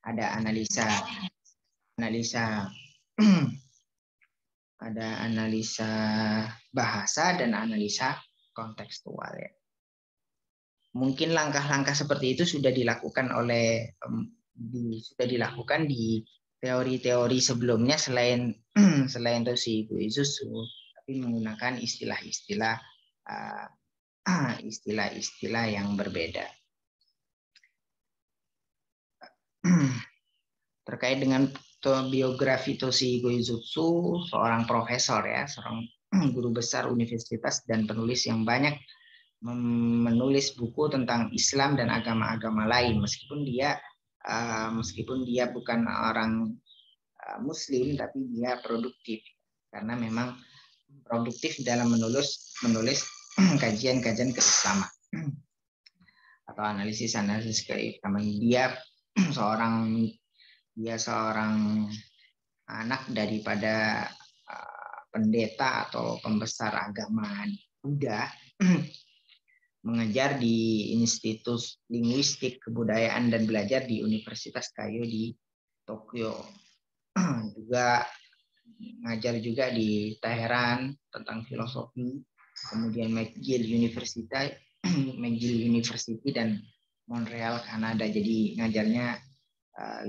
ada analisa bahasa dan analisa kontekstual ya. Mungkin langkah-langkah seperti itu sudah dilakukan di teori-teori sebelumnya selain Toshihiko Izutsu, tapi menggunakan istilah-istilah yang berbeda. Terkait dengan biografi Toshihiko Izutsu, seorang profesor ya, seorang guru besar universitas dan penulis yang banyak menulis buku tentang Islam dan agama-agama lain, meskipun dia bukan orang Muslim, tapi dia produktif karena memang produktif dalam menulis kajian-kajian keislaman atau analisis keislaman. Dia seorang anak daripada pendeta atau pembesar agama Buddha, mengajar di Institut Linguistik Kebudayaan dan Belajar di Universitas Keio di Tokyo. Juga ngajar juga di Teheran tentang filosofi, kemudian McGill University dan Montreal, Kanada. Jadi ngajarnya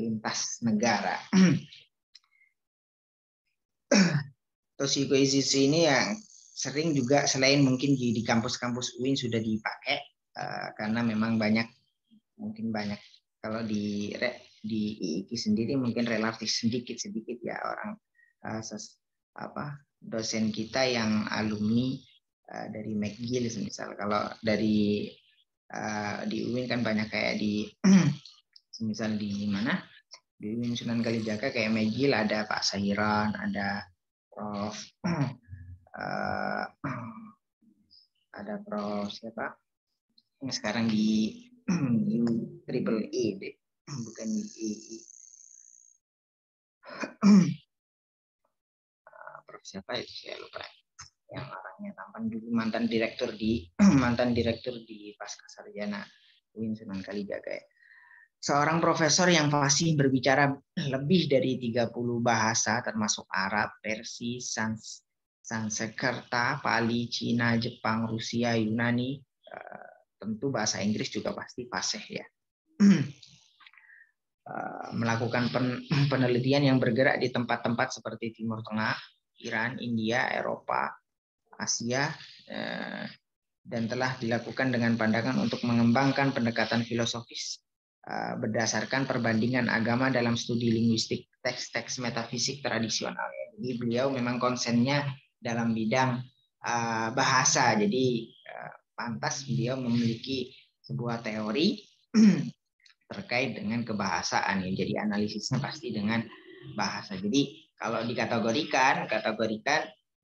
lintas negara. Toshihiko Izutsu ini yang sering juga selain mungkin di kampus-kampus UIN sudah dipakai karena memang banyak kalau di IIKI sendiri mungkin relatif sedikit ya orang dosen kita yang alumni dari McGill misal. Kalau di UIN kan banyak kayak misal di mana di UIN Sunan Kalijaga kayak McGill ada Pak Sairan, ada Prof ada Prof siapa yang sekarang di UIIE deh, bukan UII. Prof siapa itu saya lupa, yang orangnya tampan dulu mantan direktur di Pascasarjana UIN Sunan Kalijaga ya. Seorang profesor yang fasih berbicara lebih dari 30 bahasa termasuk Arab, Persia, Sanskerta, Pali, Cina, Jepang, Rusia, Yunani, tentu bahasa Inggris juga pasti fasih ya. Melakukan penelitian yang bergerak di tempat-tempat seperti Timur Tengah, Iran, India, Eropa, Asia, dan telah dilakukan dengan pandangan untuk mengembangkan pendekatan filosofis berdasarkan perbandingan agama dalam studi linguistik teks-teks metafisik tradisional. Jadi beliau memang konsennya dalam bidang bahasa. Jadi pantas beliau memiliki sebuah teori terkait dengan kebahasaan. Jadi analisisnya pasti dengan bahasa. Jadi kalau dikategorikan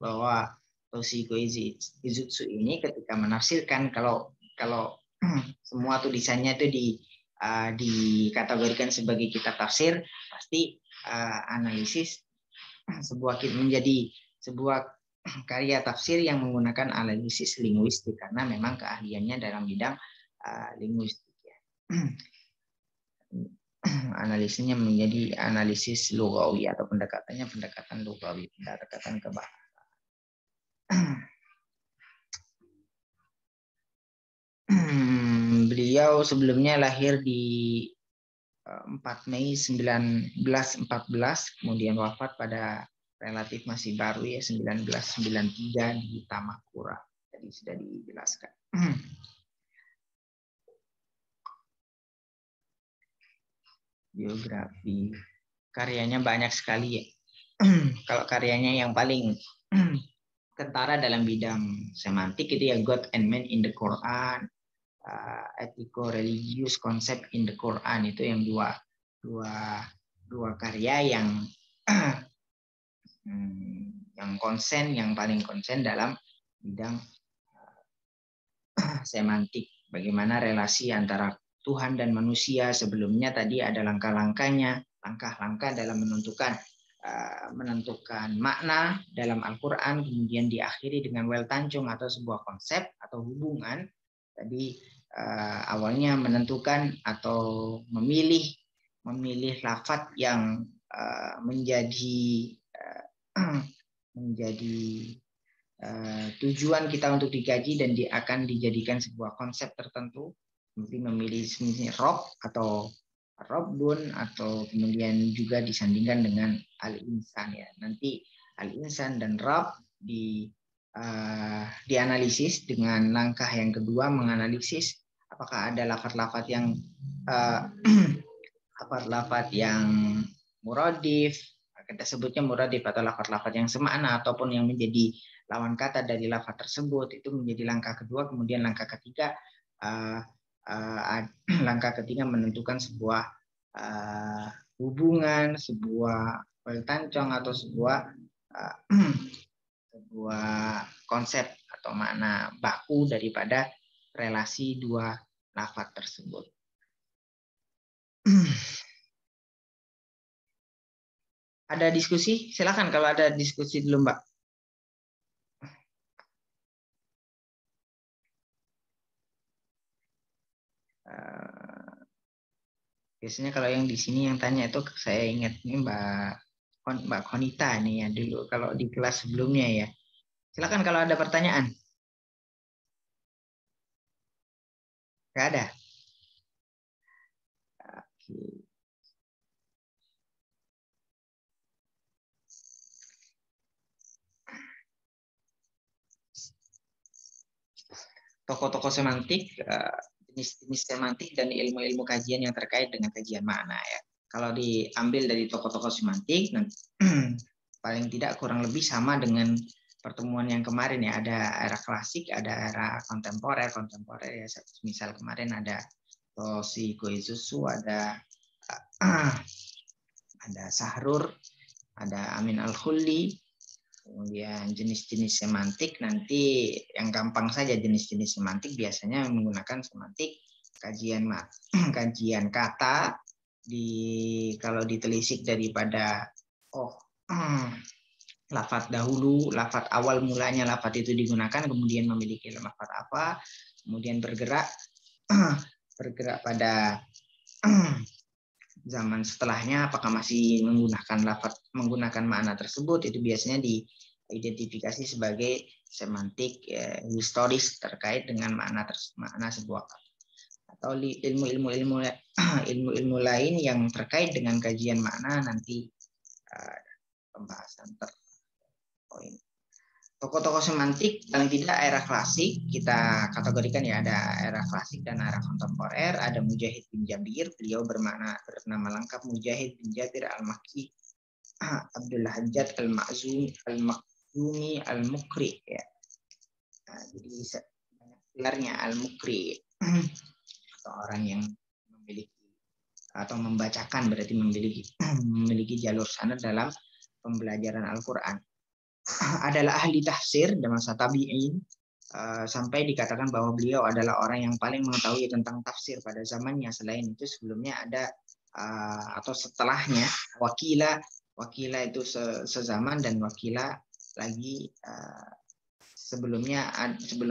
bahwa Toshihiko Izutsu ini ketika menafsirkan, kalau semua tulisannya itu dikategorikan sebagai kitab tafsir, pasti analisis menjadi sebuah karya tafsir yang menggunakan analisis linguistik karena memang keahliannya dalam bidang linguistik ya. Analisisnya menjadi analisis lugawi atau pendekatan lugawi, pendekatan kebahasaan. Beliau sebelumnya lahir di 4 Mei 1914, kemudian wafat pada relatif masih baru ya 1993 di Tamakura. Tadi sudah dijelaskan. Biografi, karyanya banyak sekali ya. Kalau karyanya yang paling kentara dalam bidang semantik itu ya God and Man in the Quran, Ethico-Religious Concept in the Quran, itu yang dua karya yang paling konsen dalam bidang semantik, bagaimana relasi antara Tuhan dan manusia. Sebelumnya tadi ada langkah-langkah dalam menentukan makna dalam Al-Quran, kemudian diakhiri dengan Weltanjong atau sebuah konsep atau hubungan. Tadi awalnya menentukan atau memilih memilih lafadz yang menjadi tujuan kita untuk dikaji dan akan dijadikan sebuah konsep tertentu, seperti memilih misalnya rob atau robbun, atau kemudian juga disandingkan dengan al-insan ya. Nanti al-insan dan rob dianalisis dengan langkah yang kedua, menganalisis apakah ada lafadz-lafadz yang lafadz yang muradif, kita sebutnya muradif, atau lafadz-lafadz yang semakna ataupun yang menjadi lawan kata dari lafadz tersebut. Itu menjadi langkah kedua. Kemudian langkah ketiga menentukan sebuah hubungan, sebuah peltancong atau sebuah konsep atau makna baku daripada relasi dua lafadz tersebut. Ada diskusi? Silakan kalau ada diskusi dulu, Mbak. Biasanya kalau yang di sini yang tanya itu saya ingat nih Mbak Konita nih ya dulu kalau di kelas sebelumnya ya. Silakan kalau ada pertanyaan. Nggak ada? Oke. Tokoh-tokoh semantik, jenis-jenis semantik dan ilmu-ilmu kajian yang terkait dengan kajian makna ya. Kalau diambil dari tokoh-tokoh semantik, paling tidak kurang lebih sama dengan pertemuan yang kemarin ya. Ada era klasik, ada era kontemporer ya. Misal kemarin ada Toshi Koizusu, ada Sahrur, ada Amin Al-Khulli. Kemudian jenis-jenis semantik, nanti yang gampang saja jenis-jenis semantik biasanya menggunakan semantik kajian kata kalau ditelisik daripada lafadz dahulu, lafadz awal mulanya lafadz itu digunakan, kemudian memiliki lafadz apa, kemudian bergerak pada zaman setelahnya apakah masih menggunakan makna tersebut, itu biasanya diidentifikasi sebagai semantik historis terkait dengan makna sebuah kata. Atau ilmu-ilmu lain yang terkait dengan kajian makna nanti pembahasan poin. Tokoh-tokoh semantik paling tidak era klasik kita kategorikan ya, ada era klasik dan era kontemporer. Ada Mujahid bin Jabir, beliau bernama lengkap Mujahid bin Jabir Al-Makki Abdul Hajjaj Al-Makhzumi Al-Mukri ya. Nah, jadi gelarnya Al-Mukri atau orang yang memiliki atau membacakan, berarti memiliki jalur sanad dalam pembelajaran Al-Qur'an. Adalah ahli tafsir dan masa tabi'in, sampai dikatakan bahwa beliau adalah orang yang paling mengetahui tentang tafsir pada zamannya. Selain itu sebelumnya ada atau setelahnya wakila itu sezaman, dan wakila lagi sebelum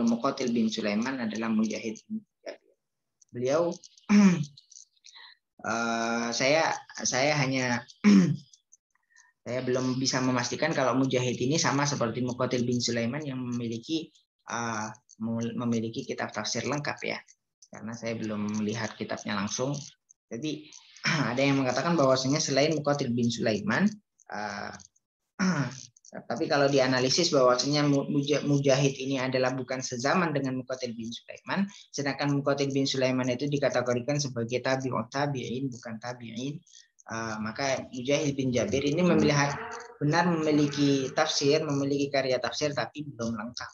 Muqatil bin Sulaiman adalah Mujahid bin Jabir. Beliau saya belum bisa memastikan kalau Mujahid ini sama seperti Muqatil bin Sulaiman yang memiliki kitab tafsir lengkap ya, karena saya belum melihat kitabnya langsung. Jadi ada yang mengatakan bahwasanya selain Muqatil bin Sulaiman, tapi kalau dianalisis bahwasanya Mujahid ini adalah bukan sezaman dengan Muqatil bin Sulaiman, sedangkan Muqatil bin Sulaiman itu dikategorikan sebagai tabi'in bukan tabi'in. Maka Mujahid bin Jabir ini benar memiliki tafsir, memiliki karya tafsir, tapi belum lengkap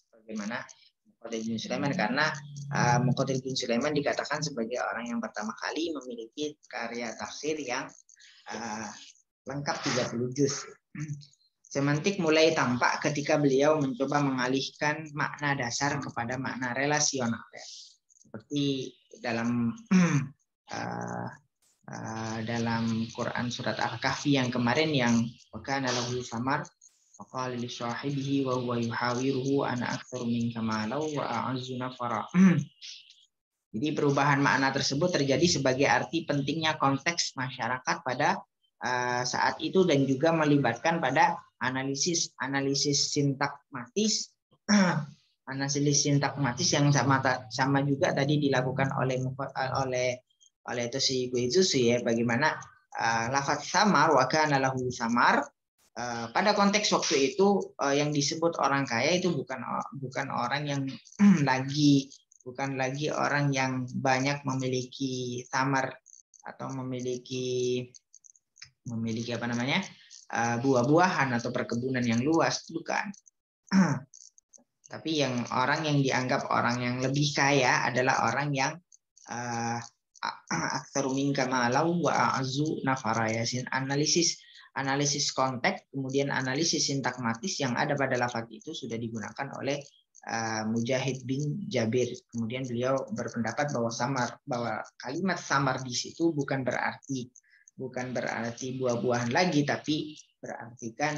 sebagaimana Muqatil bin Sulaiman, karena Muqatil bin Sulaiman dikatakan sebagai orang yang pertama kali memiliki karya tafsir yang lengkap 30 juz. Semantik mulai tampak ketika beliau mencoba mengalihkan makna dasar kepada makna relasional ya. Seperti dalam Quran surat Al-Kahfi yang kemarin, yang wakana lahu samar faqala li sahibihi wa huwa yuhawiruhu ana aktsaru minka malan wa a'azzu nafara. Jadi perubahan makna tersebut terjadi sebagai arti pentingnya konteks masyarakat pada saat itu dan juga melibatkan pada analisis sintakmatis yang sama juga tadi dilakukan oleh Toshihiko Itsushi ya, bagaimana lafaz samar wa kana lahu samar pada konteks waktu itu yang disebut orang kaya itu bukan orang yang bukan lagi orang yang banyak memiliki samar atau memiliki apa namanya buah-buahan atau perkebunan yang luas, bukan. Tapi orang yang dianggap orang yang lebih kaya adalah orang yang aktsaru minka malau wa a'zu nafara ya. Analisis konteks kemudian analisis sintakmatis yang ada pada lafaz itu sudah digunakan oleh Mujahid bin Jabir. Kemudian beliau berpendapat bahwa kalimat samar di situ bukan berarti buah-buahan lagi, tapi berartikan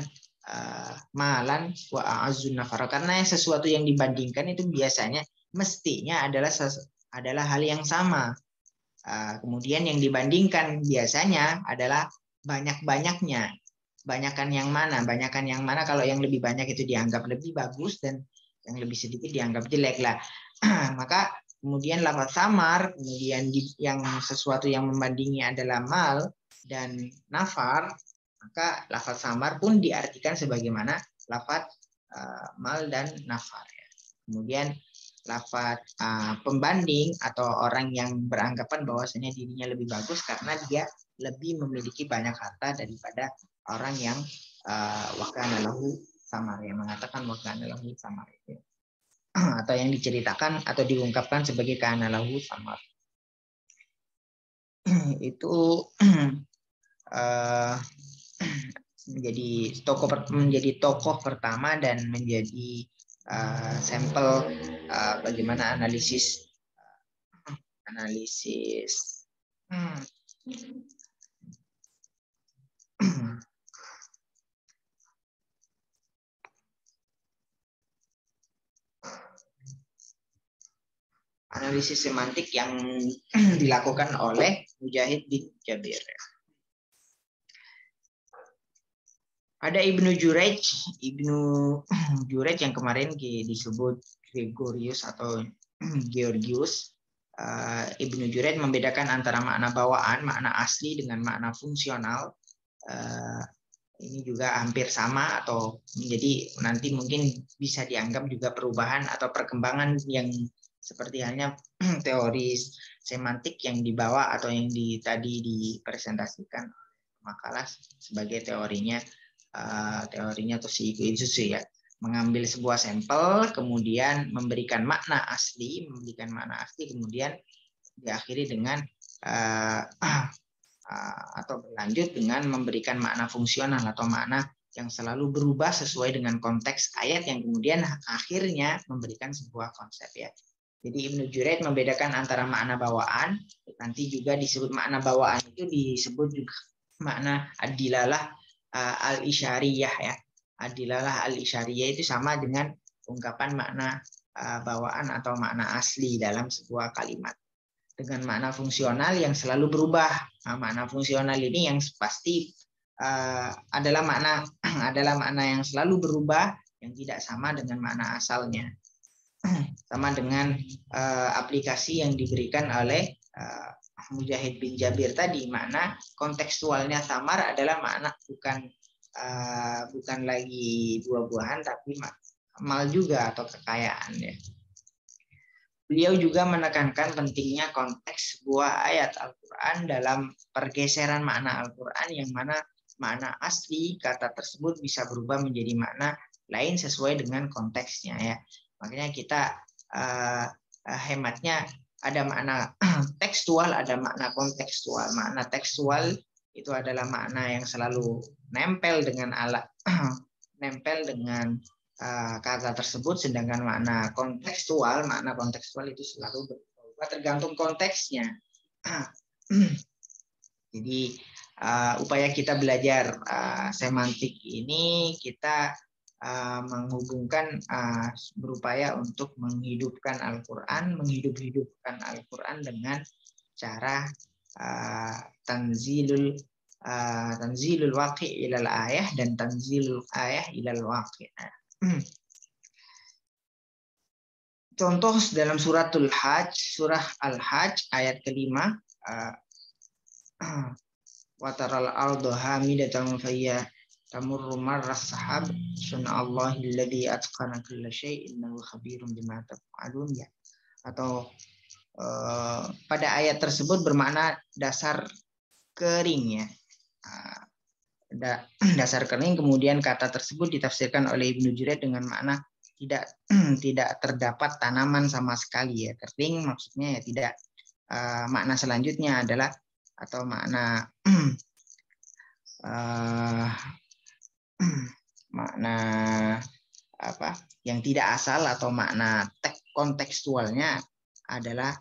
malan wa a'azzun nafara, karena sesuatu yang dibandingkan itu biasanya mestinya adalah hal yang sama. Kemudian yang dibandingkan biasanya adalah banyak-banyaknya. Banyakan yang mana? Kalau yang lebih banyak itu dianggap lebih bagus dan yang lebih sedikit dianggap jelek lah. Maka kemudian lafaz samar, kemudian yang sesuatu yang membandingi adalah mal dan nafar, maka lafaz samar pun diartikan sebagaimana lafaz mal dan nafar. Kemudian lafaz pembanding atau orang yang beranggapan bahwasanya dirinya lebih bagus karena dia lebih memiliki banyak harta daripada orang yang wa kana lahu samar, yang mengatakan wa kana lahu samar itu. Atau yang diceritakan atau diungkapkan sebagai kana lahu samar. Itu menjadi tokoh pertama dan menjadi sampel bagaimana analisis semantik yang dilakukan oleh Mujahid bin Jabir. Ada Ibnu Jurayj yang kemarin disebut Gregorius atau Georgius. Ibnu Jurayj membedakan antara makna bawaan, makna asli dengan makna fungsional. Ini juga hampir sama atau menjadi nanti mungkin bisa dianggap juga perubahan atau perkembangan yang seperti halnya teori semantik yang dibawa atau yang tadi dipresentasikan makalah sebagai teorinya Toshihiko Itsushi ya, mengambil sebuah sampel kemudian memberikan makna asli kemudian diakhiri dengan atau berlanjut dengan memberikan makna fungsional atau makna yang selalu berubah sesuai dengan konteks ayat yang kemudian akhirnya memberikan sebuah konsep ya. Jadi Ibnu Jurayj membedakan antara makna bawaan, nanti juga disebut makna bawaan itu disebut juga makna adilalah al-isyariyah ya. Adilalah al-isyariyah itu sama dengan ungkapan makna bawaan atau makna asli dalam sebuah kalimat. Dengan makna fungsional yang selalu berubah. Makna fungsional ini yang pasti adalah makna yang selalu berubah, yang tidak sama dengan makna asalnya. Sama dengan aplikasi yang diberikan oleh Mujahid bin Jabir tadi, makna kontekstualnya samar adalah makna bukan lagi buah-buahan tapi mal juga atau kekayaan ya. Beliau juga menekankan pentingnya konteks sebuah ayat Al-Quran dalam pergeseran makna Al-Quran, yang mana makna asli kata tersebut bisa berubah menjadi makna lain sesuai dengan konteksnya ya. Makanya kita hematnya ada makna tekstual, ada makna kontekstual. Makna tekstual itu adalah makna yang selalu nempel dengan kata tersebut, sedangkan makna kontekstual itu selalu berubah tergantung konteksnya. Jadi upaya kita belajar semantik ini kita menghubungkan berupaya untuk menghidupkan Al-Qur'an, menghidupkan Al-Qur'an dengan cara tanzilul waqi' ilal ayah dan tanzilul ayah ilal waqi'. Contoh dalam suratul Hajj, surah Al-Hajj ayat kelima, wa taral arda hamidatan fayya tamurru marras sahab sunnallahi alladzi atqana kulla syai'in innahu khabirum bima taf'alun, ya. Atau pada ayat tersebut bermakna dasar kering, ya. Dasar kering, kemudian kata tersebut ditafsirkan oleh Ibnu Juraij dengan makna tidak terdapat tanaman sama sekali, ya. Kering maksudnya ya tidak. Makna selanjutnya adalah atau makna makna apa yang tidak asal atau makna kontekstualnya adalah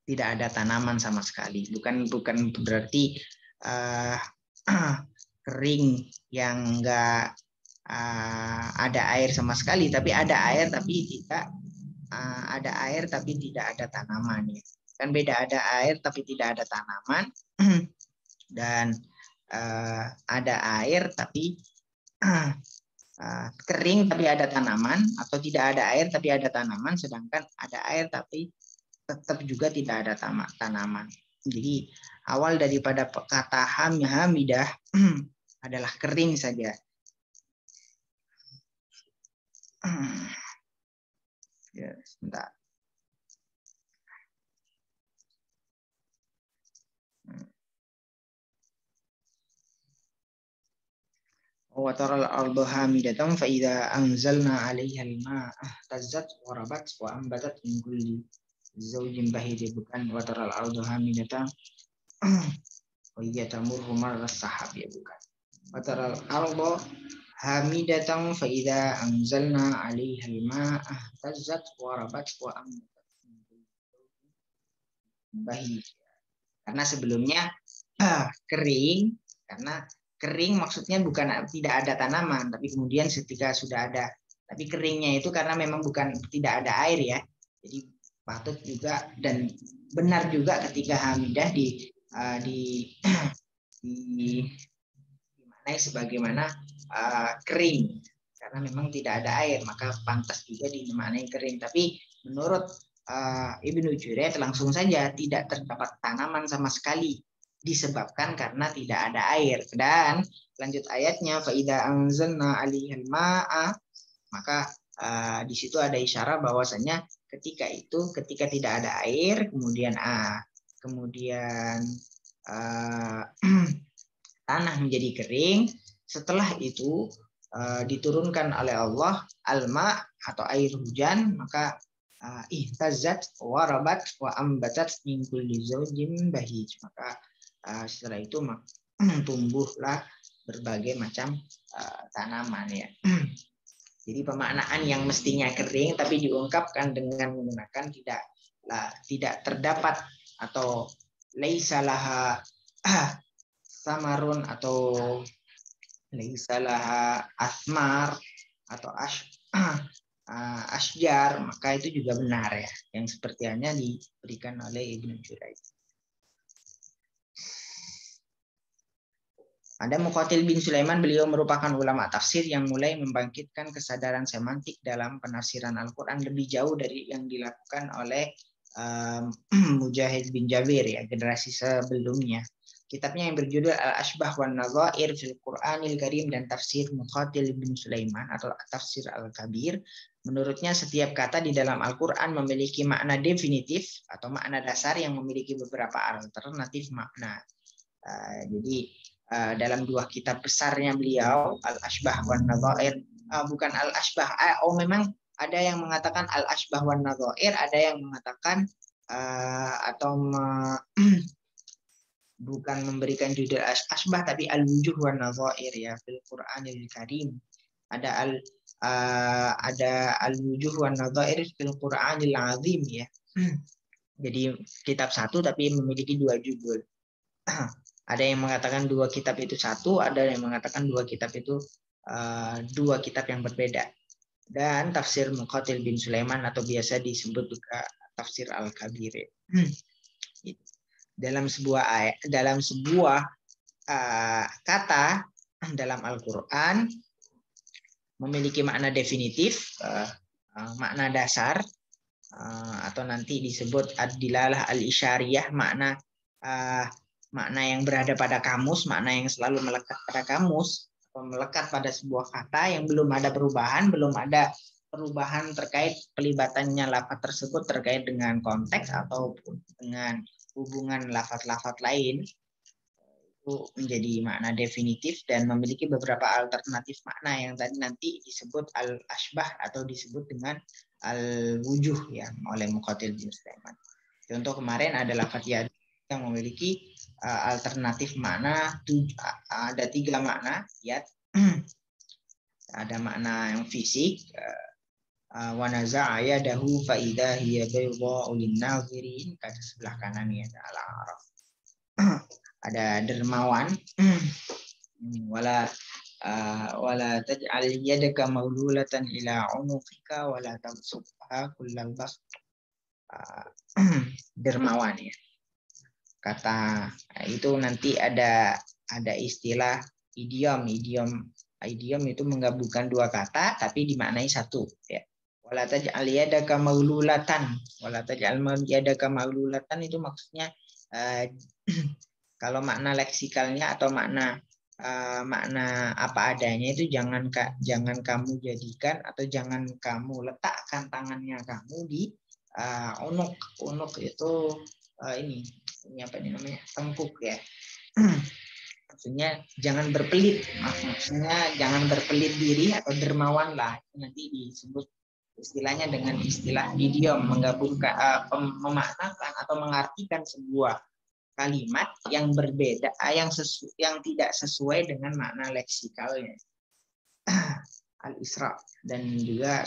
tidak ada tanaman sama sekali. Bukan berarti kering yang enggak ada air sama sekali, tapi ada air tapi tidak ada tanaman, ya. Kan beda, ada air tapi tidak ada tanaman dan ada air tapi kering tapi ada tanaman, atau tidak ada air tapi ada tanaman, sedangkan ada air tapi tetap juga tidak ada tanaman. Jadi awal daripada kata hamidah adalah kering saja. Ya, sebentar. Wa taral arda hamidatan fa idza anzalna 'alaiha al-ma'a ihtazzat wa rabat wa ambatat min kulli zawjin bahij, bukan wa taral arda hamidatan wa hiya tamurru marras sahab, ya, bukan. Wa taral arda hamidatan fa idza anzalna 'alaiha al-ma'a ihtazzat wa rabat wa ambatat min kulli zawjin bahij. Karena sebelumnya kering, karena kering maksudnya bukan tidak ada tanaman, tapi kemudian ketika sudah ada, tapi keringnya itu karena memang bukan tidak ada air, ya. Jadi patut juga dan benar juga ketika hamidah dimaknai sebagaimana kering, karena memang tidak ada air, maka pantas juga dimaknai kering. Tapi menurut Ibnu Juraij langsung saja tidak terdapat tanaman sama sekali, disebabkan karena tidak ada air. Dan lanjut ayatnya fa idza anzalna 'alaihal ma'a, maka di situ ada isyarat bahwasanya ketika tidak ada air, kemudian tanah menjadi kering, setelah itu diturunkan oleh Allah al-ma' atau air hujan, maka ihtazzat wa rabat wa ambatat min kulli zawjin bahij, maka setelah itu tumbuhlah berbagai macam tanaman, ya. Jadi pemaknaan yang mestinya kering tapi diungkapkan dengan menggunakan tidak terdapat atau laisa laha samarun atau laisa laha asmar atau asjar, maka itu juga benar, ya, yang seperti halnya diberikan oleh Ibnu Juraij. Ada Muqatil bin Sulaiman, beliau merupakan ulama tafsir yang mulai membangkitkan kesadaran semantik dalam penafsiran Al-Quran lebih jauh dari yang dilakukan oleh Mujahid bin Jabir, ya, generasi sebelumnya. Kitabnya yang berjudul Al-Ashbah wan Nadhair fil Qur'anil Karim dan tafsir Muqatil bin Sulaiman atau tafsir Al-Kabir, menurutnya setiap kata di dalam Al-Quran memiliki makna definitif atau makna dasar yang memiliki beberapa alternatif makna. Jadi dalam dua kitab besarnya beliau, Al-Ashbah wan Nadhair, bukan Al-Ashbah, memang ada yang mengatakan Al-Ashbah wan Nadhair, ada yang mengatakan bukan memberikan judul Ashbah tapi Al-Wujuh wan Nadhair, ya, fil Qur'anil Karim. Ada Al-Wujuh wan Nadhair fil Qur'anil Azim, ya. Jadi kitab satu tapi memiliki dua judul. Ada yang mengatakan dua kitab itu satu, ada yang mengatakan dua kitab itu dua kitab yang berbeda. Dan tafsir Muqatil bin Sulaiman atau biasa disebut juga tafsir Al-Kabir. Dalam sebuah kata dalam Al-Quran memiliki makna definitif, makna dasar, atau nanti disebut ad-dilalah al-isyariyah, makna yang berada pada kamus, makna yang selalu melekat pada kamus, atau melekat pada sebuah kata yang belum ada perubahan terkait pelibatannya lafaz tersebut terkait dengan konteks ataupun dengan hubungan lafaz-lafaz lain, itu menjadi makna definitif dan memiliki beberapa alternatif makna yang tadi nanti disebut al-ashbah atau disebut dengan al-wujuh ya oleh Muqatil bin Sulaiman. Contoh kemarin ada lafaz yad yang memiliki alternatif makna, ada 3 makna yad. Ada makna yang fisik, wa naza'a yadahu fa idza hiya baydha'u lin-nazirin, kata sebelah kanan ya Al-A'raf. Ada dermawan, wala taj'al yadaka maghlulatan ila 'unuqika wala tabsutha kullal bast. Dermawan ya. Kata itu nanti ada istilah idiom itu menggabungkan 2 kata tapi dimaknai satu ya. Wala taj'al yadaka maghlulatan. Wala taj'al yadaka maghlulatan itu maksudnya kalau makna leksikalnya atau makna apa adanya itu jangan kamu jadikan atau jangan kamu letakkan tangannya kamu di unuk itu ini apa ini namanya tengkuk ya. Maksudnya jangan berpelit, maksudnya jangan berpelit diri atau dermawan lah, itu nanti disebut istilahnya dengan istilah idiom, menggabungkan memaknakan atau mengartikan sebuah kalimat yang berbeda, yang tidak sesuai dengan makna leksikalnya. Al-Isra dan juga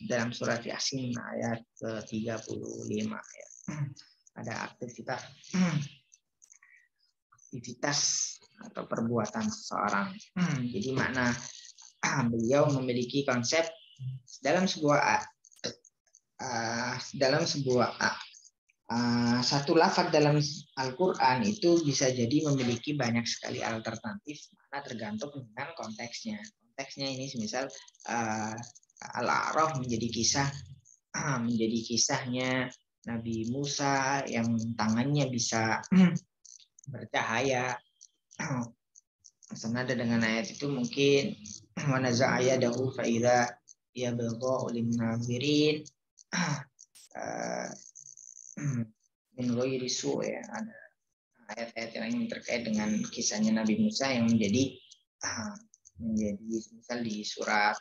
dalam surat Yasin ayat ke-35 ya. Ada aktivitas atau perbuatan seseorang. Jadi makna beliau memiliki konsep dalam sebuah satu lafaz dalam Al-Quran itu bisa jadi memiliki banyak sekali alternatif makna tergantung dengan konteksnya. Konteksnya ini misal Al-A'raf menjadi kisahnya Nabi Musa yang tangannya bisa bercahaya. Senada dengan ayat itu mungkin wa naza'a yadahu fa idza ya baydha'u lin-nazirin min ghairi su' ya. Ada ayat-ayat yang terkait dengan kisahnya Nabi Musa yang menjadi misal di surat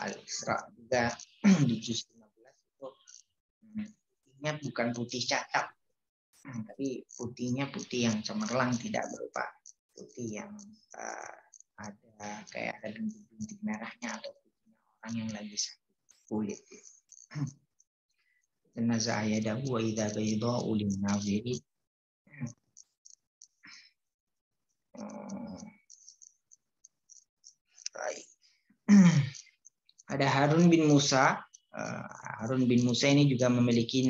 Al-Isra juga di juz 15 itu putihnya bukan putih cacat, tapi putihnya putih yang cemerlang, tidak berupa putih yang ada kayak ada bintik-bintik merahnya atau putihnya orang yang lagi sakit kulit. Naza'a yadahu wa idza baydha'u lin-nazirin. Ada Harun bin Musa. Harun bin Musa ini juga memiliki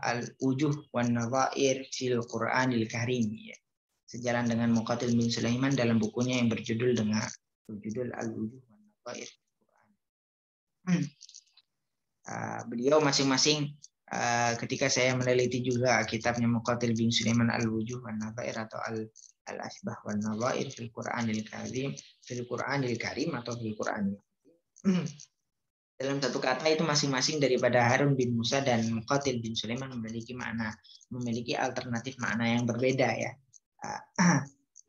al-wujuh wan nadhair fil Qur'anil Karim ya. Sejalan dengan Muqatil bin Sulaiman dalam bukunya yang berjudul Al-Wujuh wan Nadhair fil Qur'an. Beliau masing-masing ketika saya meneliti juga kitabnya Muqatil bin Sulaiman Al-Wujuh wan Nadhair atau Al-Ashbah wan Nadhair fil Qur'anil Karim atau fil Qur'anil dalam satu kata itu masing-masing daripada Harun bin Musa dan Muqatil bin Sulaiman memiliki alternatif makna yang berbeda ya.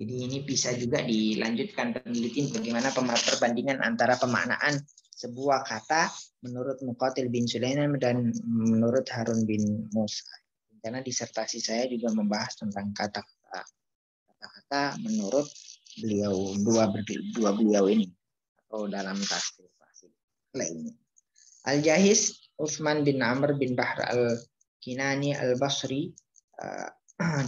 Jadi ini bisa juga dilanjutkan penelitian bagaimana perbandingan antara pemaknaan sebuah kata menurut Muqatil bin Sulaiman dan menurut Harun bin Musa. Karena disertasi saya juga membahas tentang kata-kata menurut beliau dua beliau ini atau dalam tafsir lainnya. Al-Jahiz Utsman bin Amr bin Bahr al-Kinani al-Basri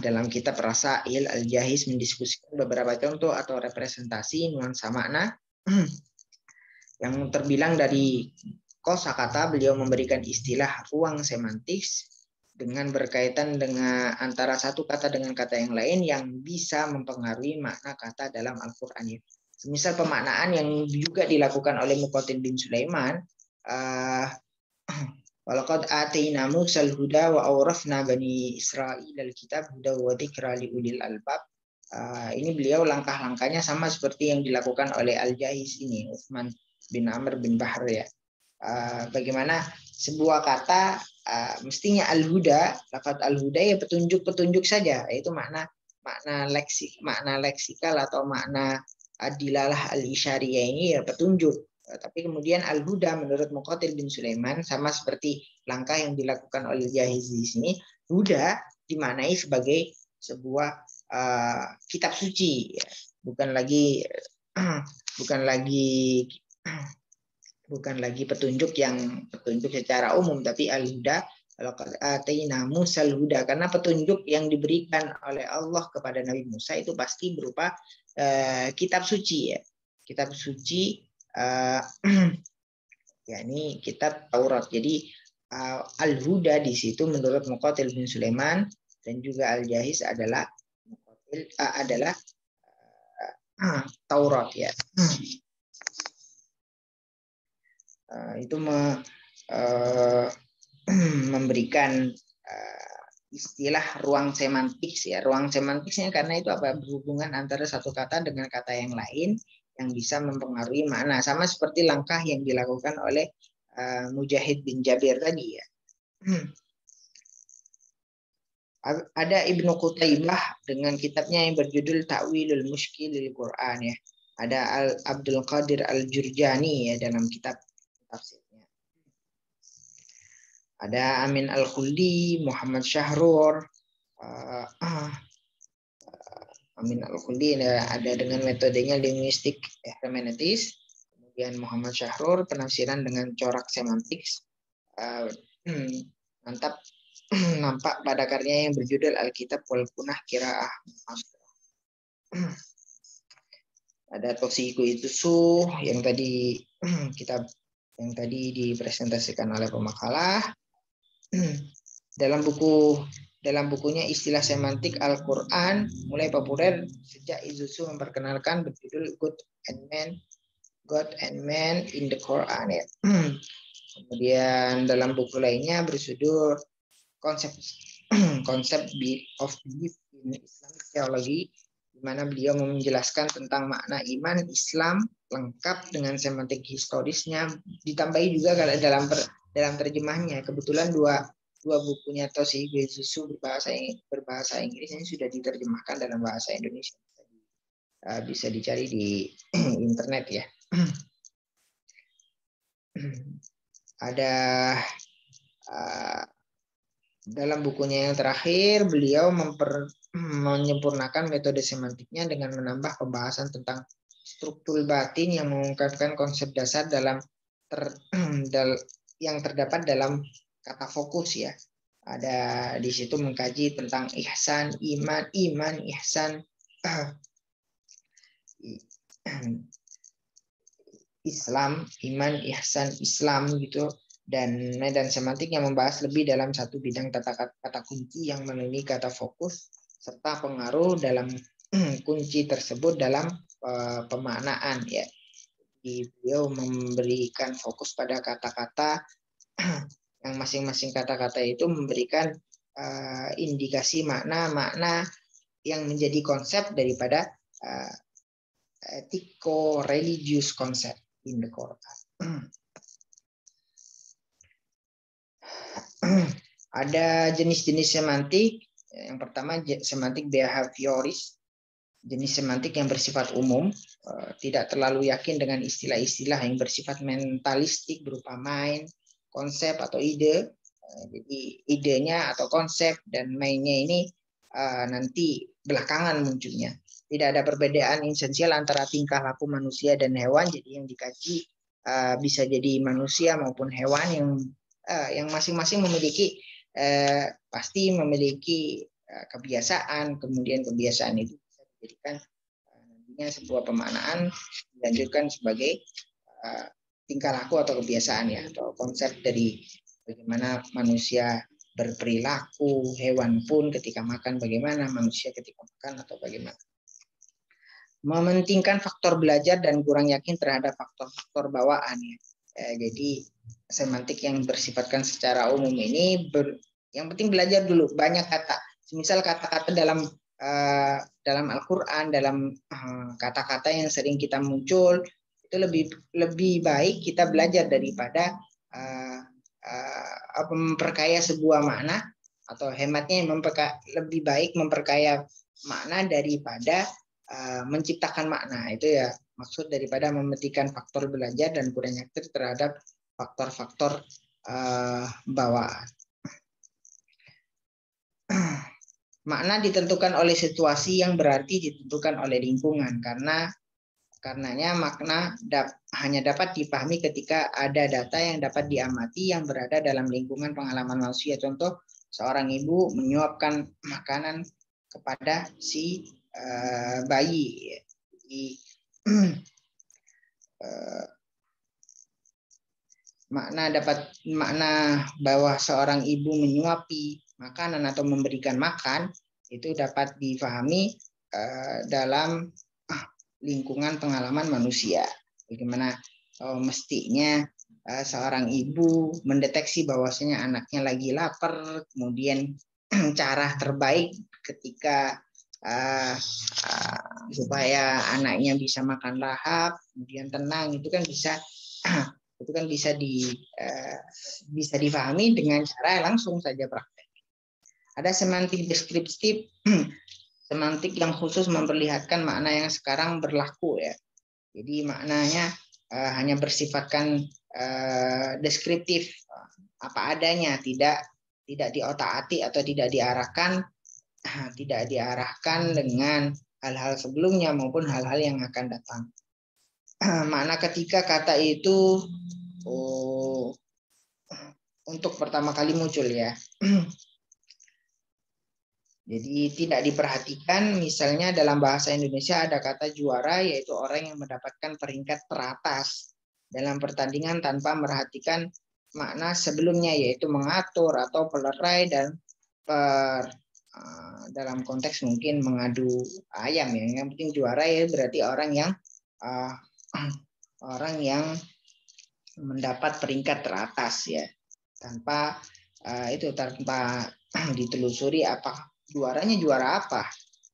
dalam kitab Rasail Al-Jahiz mendiskusikan beberapa contoh atau representasi nuansa makna yang terbilang dari kosakata. Beliau memberikan istilah ruang semantis dengan berkaitan dengan antara satu kata dengan kata yang lain yang bisa mempengaruhi makna kata dalam Al-Qur'an. Misal pemaknaan yang juga dilakukan oleh Muqatil bin Sulaiman, walaqad ataina Musal huda wa awrafna bani Israil al-kitab huda wa dzikra li ulil albab. Ini beliau langkah-langkahnya sama seperti yang dilakukan oleh Al-Jahiz ini, Utsman bin Amr bin Bahr ya. Bagaimana sebuah kata mestinya al-huda, lafaz al-huda ya petunjuk-petunjuk saja, yaitu makna leksikal atau makna dilalah al-isyariyah ini ya petunjuk. Tapi kemudian al-huda menurut Muqatil bin Sulaiman sama seperti langkah yang dilakukan oleh Jahiz di sini. Huda dimaknai sebagai sebuah kitab suci, ya. bukan lagi petunjuk secara umum, tapi al-huda ataina Musal huda, karena petunjuk yang diberikan oleh Allah kepada Nabi Musa itu pasti berupa kitab suci ya. Kitab suci yakni kitab Taurat. Jadi al-huda di situ menurut Muqatil bin Sulaiman dan juga Al-Jahiz adalah Taurat ya. Itu memberikan istilah ruang semantik ya. Ruang semantiknya karena itu berhubungan antara satu kata dengan kata yang lain yang bisa mempengaruhi makna, sama seperti langkah yang dilakukan oleh Mujahid bin Jabir tadi ya. Ada Ibnu Qutaibah dengan kitabnya yang berjudul Ta'wilul Mushkilil Quran ya. Ada Abdul Qadir Al-Jurjani ya dalam kitab tafsirnya. Ada Amin Al-Khuldi, Muhammad Syahrur, Amin Al-Khuldi ada dengan metodenya linguistik hermeneutis. Kemudian Muhammad Syahrur penafsiran dengan corak semantik. Mantap. Nampak pada karya yang berjudul Alkitab wal Punah Qiraah. Ada Tosiku itu yang tadi dipresentasikan oleh pemakalah. Dalam bukunya Istilah Semantik Al-Quran mulai populer sejak Izuzu memperkenalkan berjudul God and Man in the Quran ya. Kemudian dalam buku lainnya berjudul Concept of Belief in Islamic Theology, di mana beliau menjelaskan tentang makna iman Islam lengkap dengan semantik historisnya, ditambahi juga dalam terjemahnya. Kebetulan dua bukunya Tosiku Izuzu berbahasa Inggris ini sudah diterjemahkan dalam bahasa Indonesia. Bisa dicari di internet ya. Ada dalam bukunya yang terakhir beliau menyempurnakan metode semantiknya dengan menambah pembahasan tentang struktur batin yang mengungkapkan konsep dasar yang terdapat dalam kata fokus ya. Ada di situ mengkaji tentang ihsan, iman, ihsan, Islam, iman, ihsan, Islam gitu. Dan medan semantik yang membahas lebih dalam satu bidang kata kunci yang memenuhi kata fokus serta pengaruh dalam kunci tersebut dalam pemaknaan ya. Beliau memberikan fokus pada kata-kata yang masing-masing kata-kata itu memberikan indikasi makna yang menjadi konsep daripada etiko-religious concept in the Quran. Ada jenis-jenis semantik. Yang pertama semantik behavioris, jenis semantik yang bersifat umum, tidak terlalu yakin dengan istilah-istilah yang bersifat mentalistik berupa mind, konsep atau ide. Jadi idenya atau konsep dan mainnya ini nanti belakangan munculnya. Tidak ada perbedaan esensial antara tingkah laku manusia dan hewan. Jadi yang dikaji bisa jadi manusia maupun hewan yang masing-masing memiliki pasti memiliki kebiasaan, kemudian kebiasaan itu bisa dijadikan nantinya sebuah pemaknaan dilanjutkan sebagai tingkah laku atau kebiasaan ya, atau konsep dari bagaimana manusia berperilaku, hewan pun ketika makan bagaimana, manusia ketika makan atau bagaimana. Mementingkan faktor belajar dan kurang yakin terhadap faktor-faktor bawaan ya. Jadi semantik yang bersifatkan secara umum ini yang penting belajar dulu banyak kata. Misal kata-kata dalam Al-Qur'an, dalam kata-kata yang sering kita muncul itu lebih baik kita belajar daripada memperkaya sebuah makna, atau hematnya lebih baik memperkaya makna daripada menciptakan makna. Itu ya maksud daripada mementingkan faktor belajar dan kurang yakin terhadap faktor-faktor bawaan. Makna ditentukan oleh situasi yang berarti ditentukan oleh lingkungan, karenanya makna hanya dapat dipahami ketika ada data yang dapat diamati yang berada dalam lingkungan pengalaman manusia. Contoh, seorang ibu menyuapkan makanan kepada si bayi. Makna bahwa seorang ibu menyuapi makanan atau memberikan makan itu dapat difahami dalam lingkungan pengalaman manusia. Bagaimana mestinya seorang ibu mendeteksi bahwasanya anaknya lagi lapar, kemudian cara terbaik ketika supaya anaknya bisa makan lahap, kemudian tenang, itu kan bisa difahami dengan cara langsung saja praktek. Ada semantik deskriptif, semantik yang khusus memperlihatkan makna yang sekarang berlaku ya. Jadi maknanya hanya bersifatkan deskriptif, apa adanya, tidak diotak-atik atau tidak diarahkan dengan hal-hal sebelumnya maupun hal-hal yang akan datang. Makna ketika kata itu untuk pertama kali muncul ya. Jadi tidak diperhatikan, misalnya dalam bahasa Indonesia ada kata juara, yaitu orang yang mendapatkan peringkat teratas dalam pertandingan tanpa merhatikan makna sebelumnya, yaitu mengatur atau pelerai dan dalam konteks mungkin mengadu ayam ya. Yang penting juara ya berarti orang yang mendapat peringkat teratas ya, tanpa ditelusuri apa juaranya, juara apa,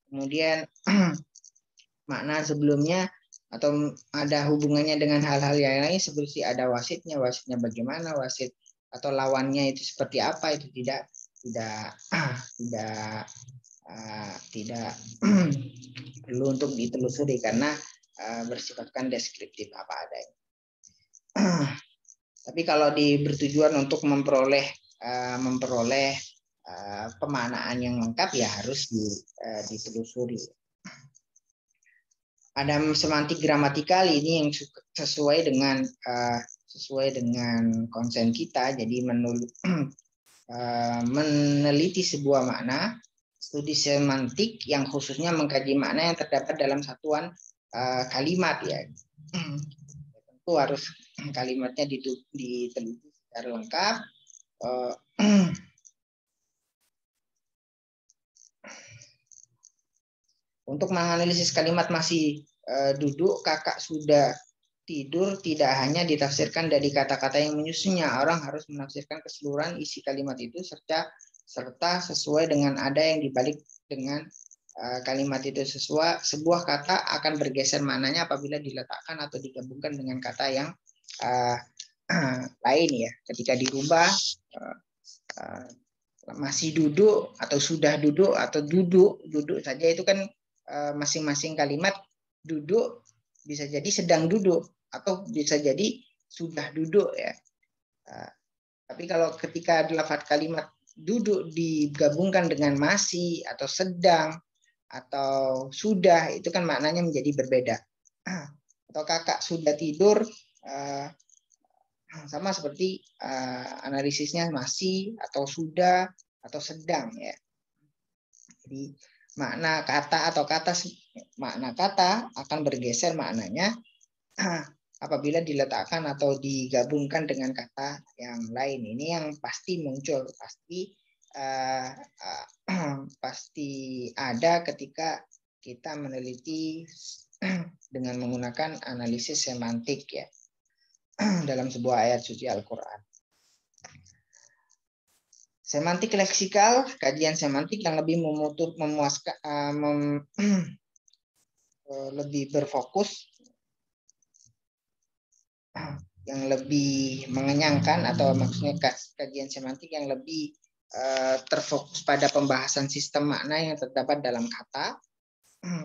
kemudian makna sebelumnya atau ada hubungannya dengan hal-hal yang lain seperti ada wasitnya bagaimana, wasit atau lawannya itu seperti apa, itu tidak perlu untuk ditelusuri karena bersifatkan deskriptif apa adanya. Tapi kalau bertujuan untuk memperoleh pemaknaan yang lengkap ya harus ditelusuri. Ada semantik gramatikal ini yang sesuai dengan konsen kita. Jadi meneliti sebuah makna, studi semantik yang khususnya mengkaji makna yang terdapat dalam satuan kalimat ya. Tentu harus kalimatnya diteliti secara lengkap. Untuk menganalisis kalimat masih duduk, kakak sudah tidur tidak hanya ditafsirkan dari kata-kata yang menyusunnya. Orang harus menafsirkan keseluruhan isi kalimat itu serta sesuai dengan ada yang dibalik dengan kalimat itu. Sebuah kata akan bergeser maknanya apabila diletakkan atau digabungkan dengan kata yang lain ya. Ketika dirubah masih duduk atau sudah duduk atau duduk saja itu kan masing-masing kalimat duduk bisa jadi sedang duduk atau bisa jadi sudah duduk ya. Tapi kalau ketika lafaz kalimat duduk digabungkan dengan masih atau sedang atau sudah, itu kan maknanya menjadi berbeda. Atau kakak sudah tidur sama seperti analisisnya masih atau sudah atau sedang ya. Jadi makna kata atau makna kata akan bergeser maknanya apabila diletakkan atau digabungkan dengan kata yang lain. Ini yang pasti muncul, pasti ada ketika kita meneliti dengan menggunakan analisis semantik ya dalam sebuah ayat suci Al-Quran. Semantik leksikal, kajian semantik yang lebih memuaskan, lebih berfokus, yang lebih mengenyangkan, atau maksudnya kajian semantik yang lebih terfokus pada pembahasan sistem makna yang terdapat dalam kata.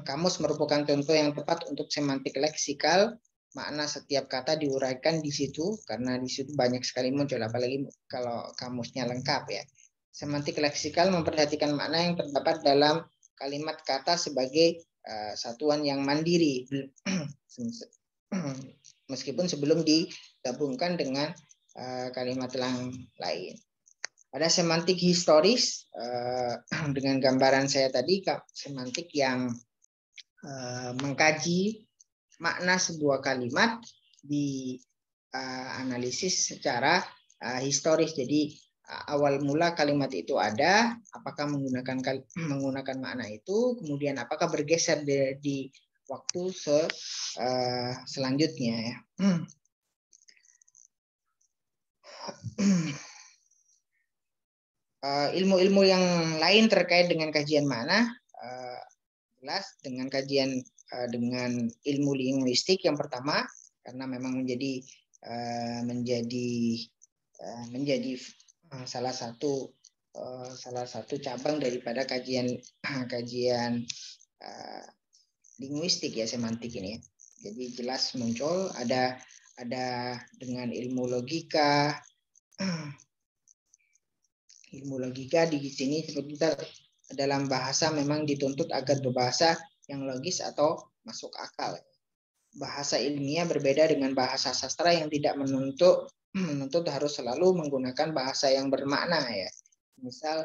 Kamus merupakan contoh yang tepat untuk semantik leksikal. Makna setiap kata diuraikan di situ karena di situ banyak sekali muncul, apalagi kalau kamusnya lengkap ya. Semantik leksikal memperhatikan makna yang terdapat dalam kalimat kata sebagai satuan yang mandiri, meskipun sebelum digabungkan dengan kalimat lain. Ada semantik historis dengan gambaran saya tadi, semantik yang mengkaji makna sebuah kalimat dianalisis secara historis. Jadi awal mula kalimat itu ada, apakah menggunakan makna itu, kemudian apakah bergeser di waktu selanjutnya ya. Ilmu-ilmu yang lain terkait dengan kajian makna jelas dengan kajian dengan ilmu linguistik yang pertama, karena memang menjadi salah satu cabang daripada kajian linguistik ya, semantik ini. Jadi jelas muncul ada dengan ilmu logika. Ilmu logika di sini kita dalam bahasa memang dituntut agar berbahasa yang logis atau masuk akal. Bahasa ilmiah berbeda dengan bahasa sastra yang tidak menuntut harus selalu menggunakan bahasa yang bermakna ya. Misal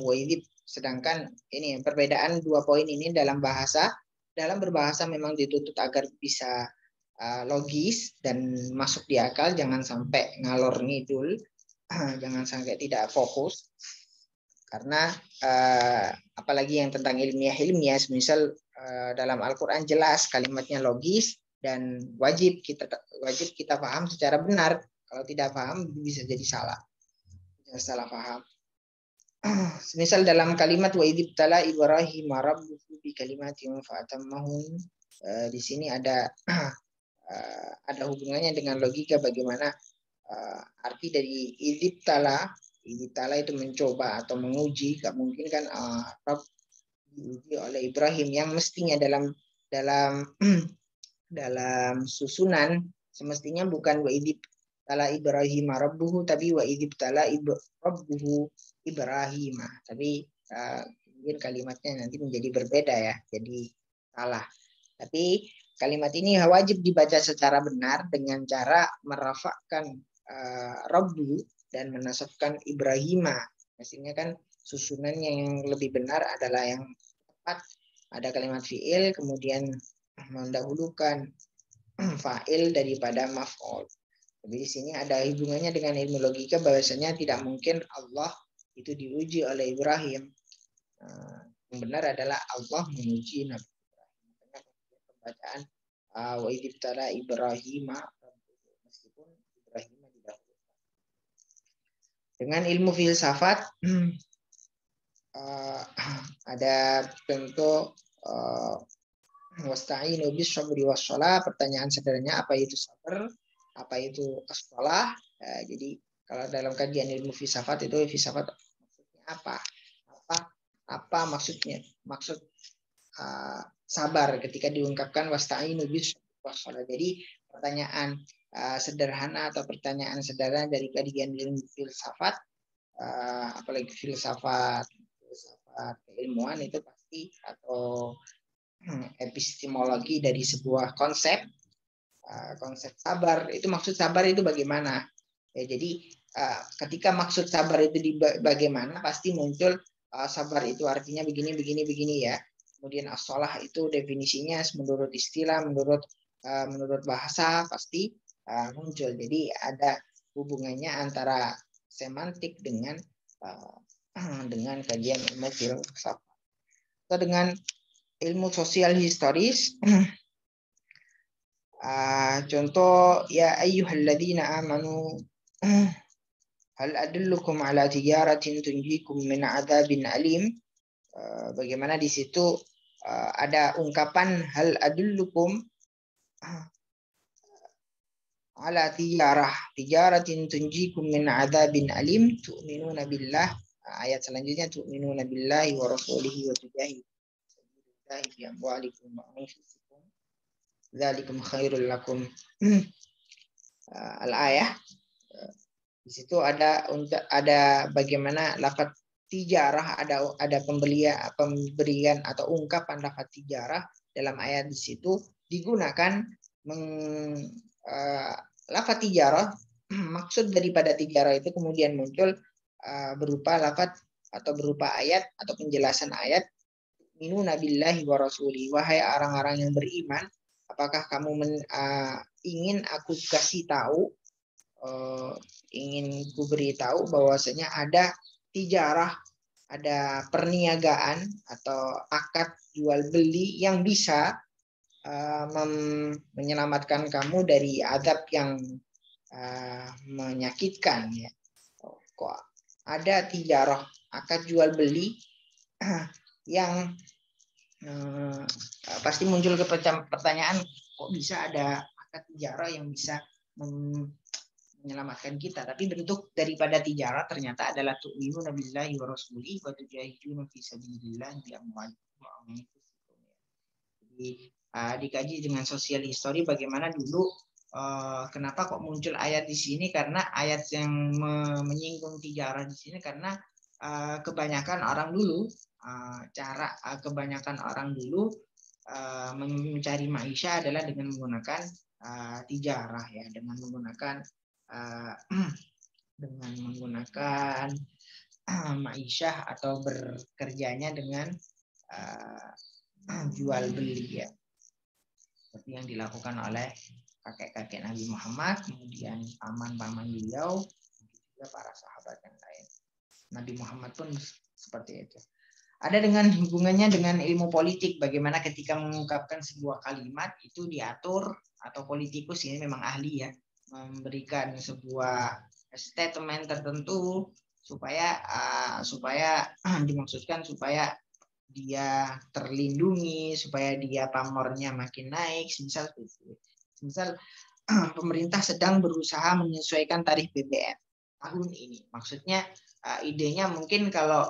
wajib, sedangkan ini perbedaan dua poin ini dalam berbahasa memang dituntut agar bisa logis dan masuk di akal, jangan sampai ngalor ngidul, jangan sampai tidak fokus. Karena apalagi yang tentang ilmiah, misal dalam Al-Quran jelas kalimatnya logis dan wajib kita paham secara benar. Kalau tidak paham bisa jadi salah paham. Misal dalam kalimat wa idzibtala Ibrahim rabbuhu bi kalimatin fa'atammahun, di sini ada hubungannya dengan logika, bagaimana arti dari idzibtala itu mencoba atau menguji. Gak mungkin kan diuji oleh Ibrahim, yang mestinya dalam susunan semestinya bukan wa idzibtala Ibrahim rabbuhu, tapi wa idzibtala rabbuhu Ibrahim. Tapi mungkin kalimatnya nanti menjadi berbeda ya, jadi salah. Tapi kalimat ini wajib dibaca secara benar dengan cara merafakkan Rabbu dan menasabkan Ibrahima. Mestinya kan susunannya yang lebih benar adalah yang tepat, ada kalimat fiil kemudian mendahulukan fa'il daripada maf'ul. Jadi di sini ada hubungannya dengan ilmu logika, bahwasanya tidak mungkin Allah itu diuji oleh Ibrahim. Yang benar adalah Allah menguji Nabi Ibrahim. Makanya pembacaan wa idzibtala Ibrahim, meskipun Ibrahim didahulukan. Dengan ilmu filsafat ada contoh wasta'inu bis sabri was shalah. Pertanyaan sederhananya, apa itu sabar, apa itu as-shalah. Jadi kalau dalam kajian ilmu filsafat itu, filsafat maksudnya apa maksudnya, maksud sabar ketika diungkapkan wasta'inu bis sabri was shalah. Jadi pertanyaan sederhana atau pertanyaan sederhana dari kajian ilmu filsafat, apalagi filsafat keilmuan itu pasti, atau epistemologi dari sebuah konsep sabar, itu maksud sabar itu bagaimana ya. Jadi ketika maksud sabar itu bagaimana, pasti muncul sabar itu artinya begini begini begini ya. Kemudian as-shalah itu definisinya menurut istilah, menurut bahasa pasti muncul. Jadi ada hubungannya antara semantik dengan dengan kajian ilmu filsafat. Atau dengan ilmu sosial historis. Contoh ya ayyuhalladzina amanu hal adullukum ala tijaratin tunjikum min adzabin alim. Bagaimana di situ ada ungkapan hal adullukum ala tijaratin tunjikum min adzabin alim tu'minuna billah. Ayat selanjutnya tu'minuna billahi wa rasulihi wa tujahidullahi fi amwalikum wa anfusikum dzalikum khairul lakum. Al-ayah. Di situ ada bagaimana lafaz tijarah, ada pemberian atau ungkapan lafaz tijarah dalam ayat di situ digunakan lafaz tijarah. Maksud daripada tijarah itu kemudian muncul berupa lafaz atau berupa ayat atau penjelasan ayat minuna billahi wa rasuli, wahai orang-orang yang beriman, apakah kamu ingin aku kasih tahu, ingin ku beritahu bahwasanya ada tijarah, ada perniagaan atau akad jual beli yang bisa menyelamatkan kamu dari azab yang menyakitkan ya. Kok ada tijarah, akad jual beli yang pasti muncul ke pertanyaan, kok bisa ada akad tijarah yang bisa menyelamatkan kita, tapi bentuk daripada tijarah ternyata adalah tu'minuna billahi wa rasulihi wa tujahiduna fi sabilillah bi amwalikum wa anfusikum. Jadi dikaji dengan sosial histori bagaimana dulu kenapa kok muncul ayat di sini, karena ayat yang menyinggung tijarah di sini karena kebanyakan orang dulu mencari maisha adalah dengan menggunakan tijarah ya, dengan menggunakan ma'isyah atau bekerjanya dengan jual beli ya, seperti yang dilakukan oleh kakek-kakek Nabi Muhammad, kemudian paman-paman beliau, juga para sahabat yang lain. Nabi Muhammad pun seperti itu. Ada dengan hubungannya dengan ilmu politik, bagaimana ketika mengungkapkan sebuah kalimat itu diatur, atau politikus ini memang ahli ya, memberikan sebuah statement tertentu supaya dimaksudkan supaya dia terlindungi, supaya dia pamornya makin naik. Misal pemerintah sedang berusaha menyesuaikan tarif BBM tahun ini. Maksudnya idenya mungkin kalau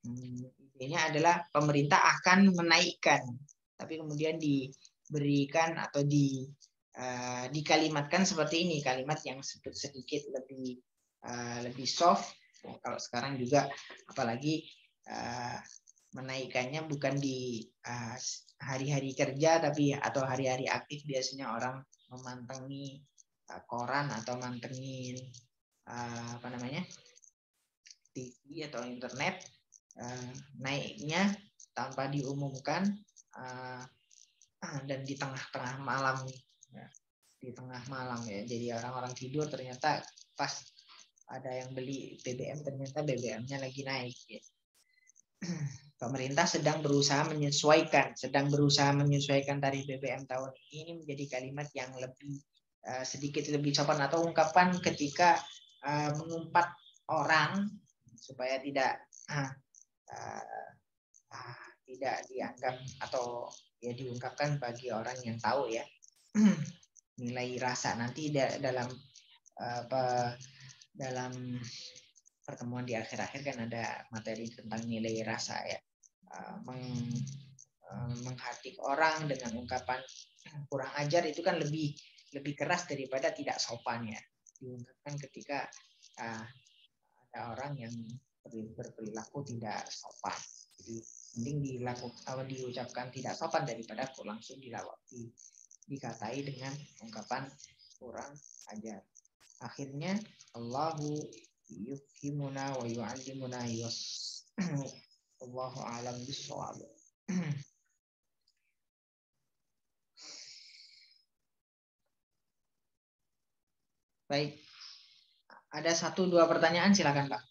idenya adalah pemerintah akan menaikkan, tapi kemudian diberikan atau dikalimatkan seperti ini, kalimat yang sedikit lebih soft. Kalau sekarang juga apalagi menaikkannya bukan di hari-hari kerja tapi atau hari-hari aktif, biasanya orang memantengi koran atau mantengin TV atau internet, naiknya tanpa diumumkan dan di tengah-tengah malam ya. Di tengah malam ya, jadi orang-orang tidur, ternyata pas ada yang beli BBM ternyata BBM-nya lagi naik ya. Pemerintah sedang berusaha menyesuaikan tarif BBM tahun ini menjadi kalimat yang lebih sedikit lebih sopan atau ungkapan ketika mengumpat orang supaya tidak dianggap atau ya diungkapkan bagi orang yang tahu ya. Nilai rasa nanti dalam pertemuan di akhir-akhir kan ada materi tentang nilai rasa ya, menghardik orang dengan ungkapan kurang ajar itu kan lebih keras daripada tidak sopan ya, diungkapkan ketika ada orang yang berperilaku tidak sopan. Jadi mending diucapkan tidak sopan daripada langsung dikatai dengan ungkapan kurang ajar. Akhirnya Allahu yufhimuna wa yu'allimuna wallahu a'lam bishawab. Baik. Ada 1-2 pertanyaan, silakan Pak.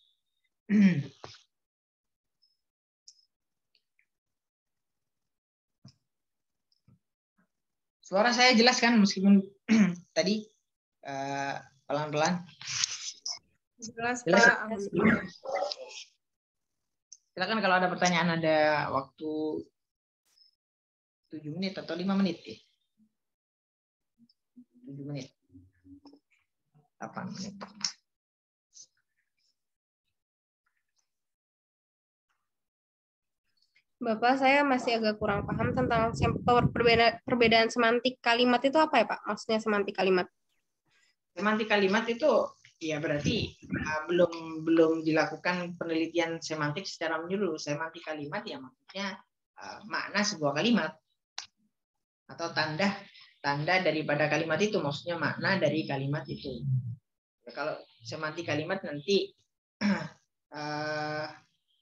Suara saya jelas kan meskipun tadi pelan-pelan? Jelas Pak. Silakan kalau ada pertanyaan, ada waktu 7 menit atau 5 menit ya. 7 menit. 8 menit. Bapak, saya masih agak kurang paham tentang perbedaan semantik kalimat itu apa ya Pak? Maksudnya semantik kalimat. Semantik kalimat itu ya berarti belum dilakukan penelitian semantik secara menyeluruh. Semantik kalimat ya maksudnya makna sebuah kalimat atau tanda daripada kalimat itu, maksudnya makna dari kalimat itu. Ya, kalau semantik kalimat nanti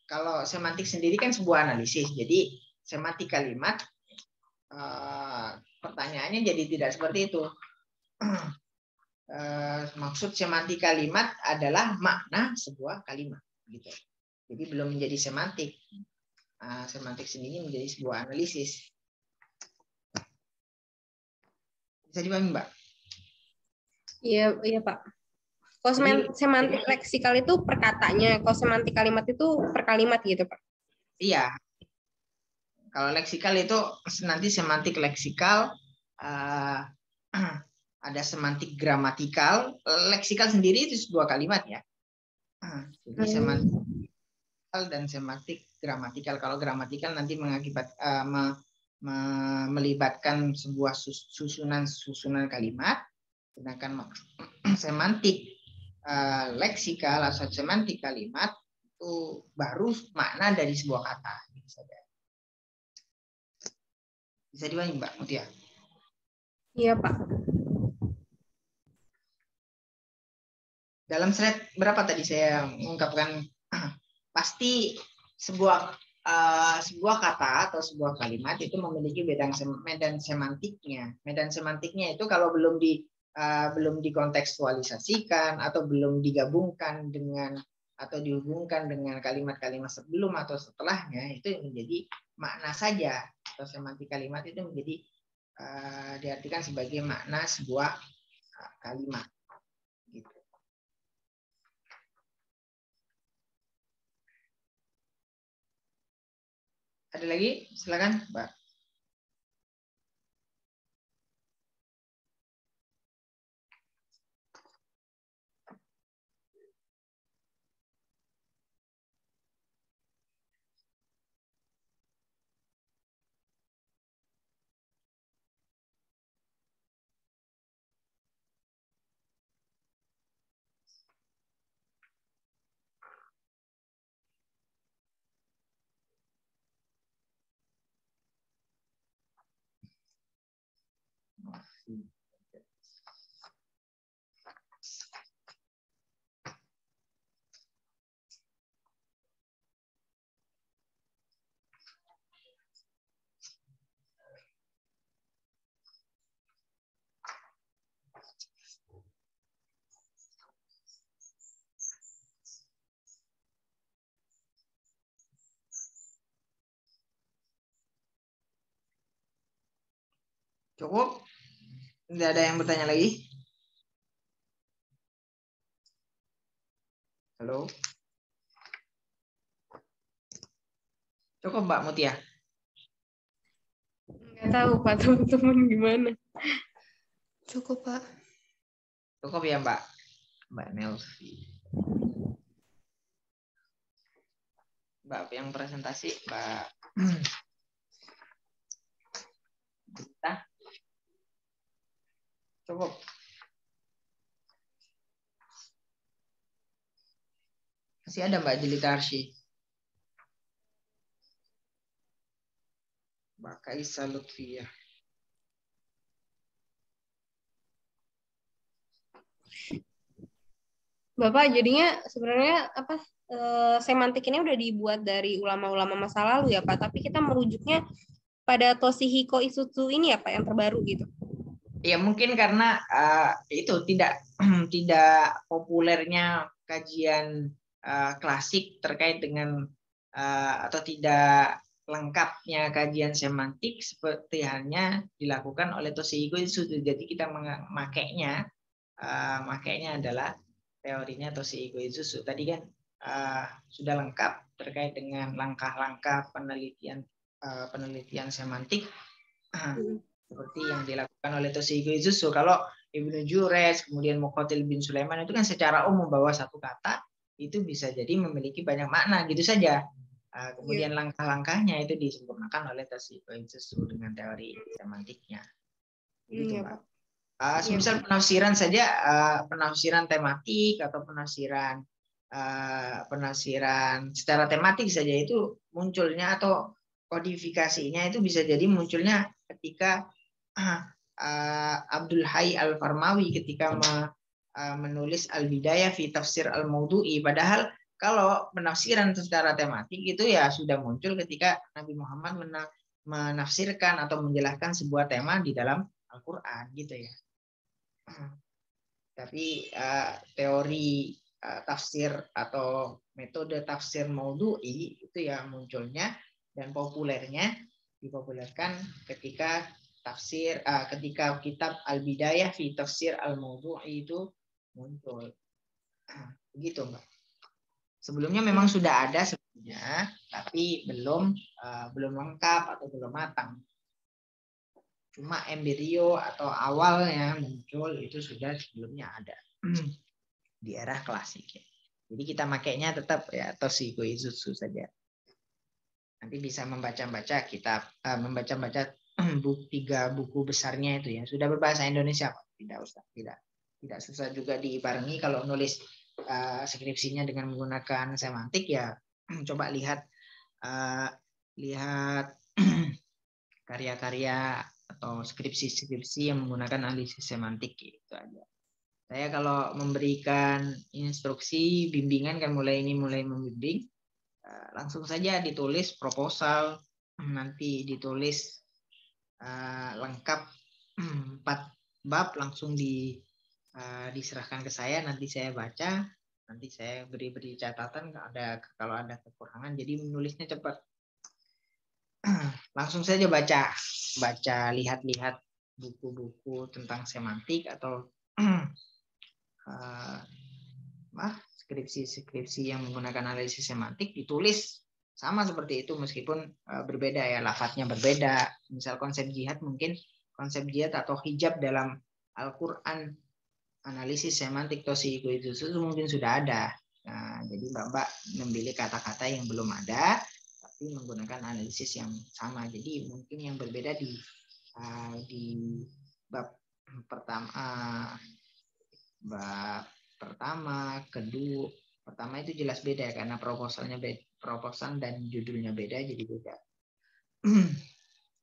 kalau semantik sendiri kan sebuah analisis. Jadi semantik kalimat pertanyaannya jadi tidak seperti itu. Maksud semantik kalimat adalah makna sebuah kalimat, gitu. Jadi belum menjadi semantik. Semantik sendiri menjadi sebuah analisis. Bisa dipahami, Mbak? Iya, iya Pak. Kalau semantik leksikal itu per katanya, kalau semantik kalimat itu per kalimat gitu Pak. Iya. Kalau leksikal itu nanti semantik leksikal, ada semantik gramatikal. Leksikal sendiri itu sebuah kalimat ya. Jadi semantik dan semantik gramatikal. Kalau gramatikal nanti melibatkan sebuah susunan kalimat, sedangkan semantik leksikal atau semantik kalimat itu baru makna dari sebuah kata. Bisa dipahami Mbak Mutia? Iya Pak. Dalam slide berapa tadi saya mengungkapkan pasti sebuah kata atau sebuah kalimat itu memiliki medan semantiknya. Medan semantiknya itu kalau belum dikontekstualisasikan atau belum digabungkan dengan atau dihubungkan dengan kalimat-kalimat sebelum atau setelahnya, itu menjadi makna saja, atau semantik kalimat itu menjadi diartikan sebagai makna sebuah kalimat. Gitu. Ada lagi? Silakan, Mbak. Cukup? Tidak ada yang bertanya lagi? Halo? Cukup Mbak Mutia? Nggak tahu Pak, teman-teman gimana. Cukup Pak. Cukup ya Mbak? Mbak Nelvi. Mbak yang presentasi, Mbak Gita. Cukup. Masih ada Mbak Jelita Arsy. Mbak Kaisa Lutfiyah. Bapak jadinya sebenarnya apa semantik ini udah dibuat dari ulama-ulama masa lalu ya Pak, tapi kita merujuknya pada Toshihiko Isuzu ini ya Pak yang terbaru gitu. Ya mungkin karena itu tidak tidak populernya kajian klasik terkait dengan atau tidak lengkapnya kajian semantik seperti halnya dilakukan oleh Toshihiko Isuzu. Jadi kita memakainya adalah teorinya Toshihiko Isuzu. Tadi kan sudah lengkap terkait dengan langkah-langkah penelitian semantik seperti yang dilakukan oleh Toshihiko Isuzu. Kalau Ibnu Jurez, kemudian Muqatil bin Sulaiman itu kan secara umum bahwa satu kata itu bisa jadi memiliki banyak makna gitu saja. Kemudian langkah-langkahnya itu disempurnakan oleh Toshihiko Isuzu dengan teori semantiknya. Gitu, Mbak. Semisal penafsiran saja, penafsiran tematik atau penafsiran secara tematik saja itu munculnya atau kodifikasinya itu bisa jadi munculnya ketika Abdul Hayy Al-Farmawi ketika menulis Al-Bidayah fi Tafsir Al-Maudu'i. Padahal kalau penafsiran secara tematik itu ya sudah muncul ketika Nabi Muhammad menafsirkan atau menjelaskan sebuah tema di dalam Al-Quran gitu ya. Tapi teori tafsir atau metode tafsir Maudu'i itu ya munculnya dan dipopulerkan ketika ketika kitab Al-Bidayah fi Tafsir Al-Maudu'i itu muncul. Begitu, Mbak. Sebelumnya memang sudah ada sebelumnya, tapi belum lengkap atau belum matang. Cuma embrio atau awalnya muncul itu sudah sebelumnya ada di era klasik ya. Jadi kita makainya tetap ya Toshihiko Isuzu saja. Nanti bisa membaca-baca kitab, membaca-baca 3 buku besarnya itu ya. Sudah berbahasa Indonesia, tidak susah juga dibarengi kalau nulis skripsinya dengan menggunakan semantik ya. Coba lihat karya-karya atau skripsi-skripsi yang menggunakan analisis semantik gitu aja. Saya kalau memberikan instruksi bimbingan kan mulai membimbing, langsung saja ditulis proposal, nanti ditulis lengkap 4 bab langsung diserahkan ke saya, nanti saya baca, nanti saya beri catatan kalau ada kekurangan, jadi menulisnya cepat. Langsung saja baca lihat-lihat buku-buku tentang semantik atau skripsi yang menggunakan analisis semantik ditulis sama seperti itu meskipun berbeda ya, lafadznya berbeda. Misal konsep jihad, mungkin konsep jihad atau hijab dalam Al-Quran analisis semantik Toshihiko Isuzu mungkin sudah ada. Nah, jadi Mbak memilih kata-kata yang belum ada tapi menggunakan analisis yang sama. Jadi mungkin yang berbeda di bab pertama, kedua. Pertama itu jelas beda ya, karena proposal dan judulnya beda jadi beda.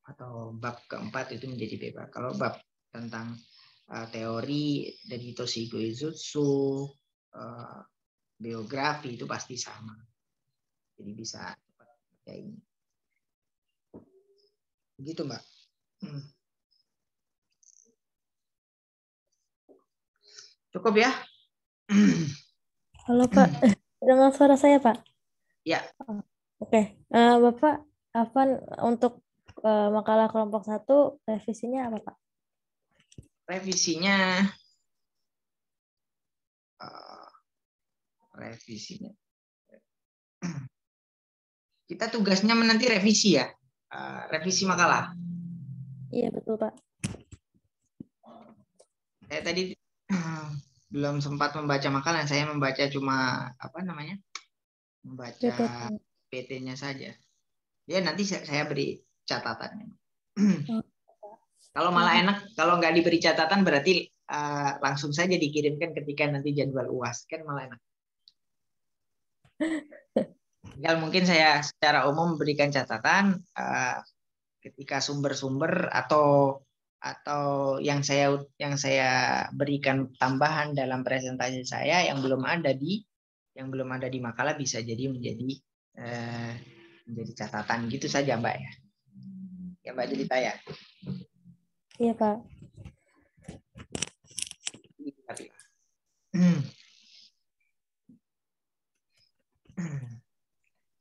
Atau bab keempat itu menjadi beda. Kalau bab tentang teori dari Toshihiko Isuzu, biografi itu pasti sama. Jadi bisa kayak ini. Begitu, Mbak. Cukup ya? Halo Pak, dengar suara saya Pak? Ya. Oke. Bapak, apa untuk makalah kelompok 1 revisinya apa Pak? Revisinya kita tugasnya nanti revisi ya, revisi makalah. Iya betul Pak. Saya tadi belum sempat membaca makalah, saya membaca cuma membaca PT-nya saja. Ya nanti saya beri catatannya. Kalau malah enak kalau nggak diberi catatan berarti langsung saja dikirimkan ketika nanti jadwal UAS, kan malah enak. Tinggal mungkin saya secara umum memberikan catatan ketika sumber-sumber atau atau yang saya berikan tambahan dalam presentasi saya yang belum ada di makalah bisa jadi menjadi catatan gitu saja Mbak ya. Ya Mbak Jelita ya. Iya Pak.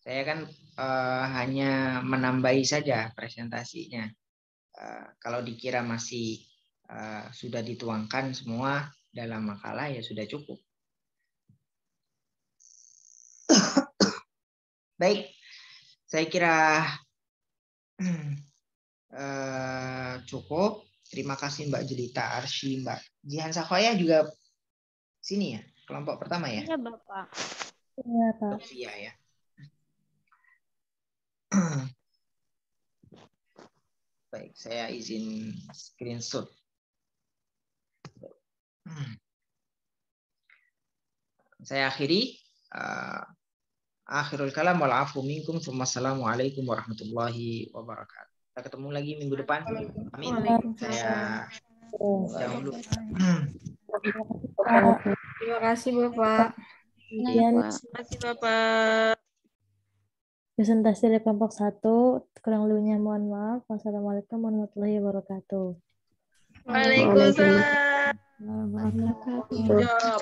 Saya kan hanya menambahi saja presentasinya. Kalau dikira masih sudah dituangkan semua dalam makalah ya sudah cukup. Baik, saya kira cukup. Terima kasih Mbak Jelita, Arsy, Mbak Jihan Sakhoya juga sini ya, kelompok pertama ya? Iya Bapak. Iya Pak. Iya ya. Baik, saya izin screenshot. Saya akhiri. Akhirul kalam wal afu minkum. Wassalamualaikum warahmatullahi wabarakatuh. Kita ketemu lagi minggu depan. Amin. Saya dahulu. Terima kasih Bapak. Kemudian Terima kasih Bapak. presentasi dari kelompok 1, kurang lebihnya mohon maaf. Wassalamualaikum warahmatullahi wabarakatuh. Waalaikumsalam. Waalaikumsalam warahmatullahi wabarakatuh. Job.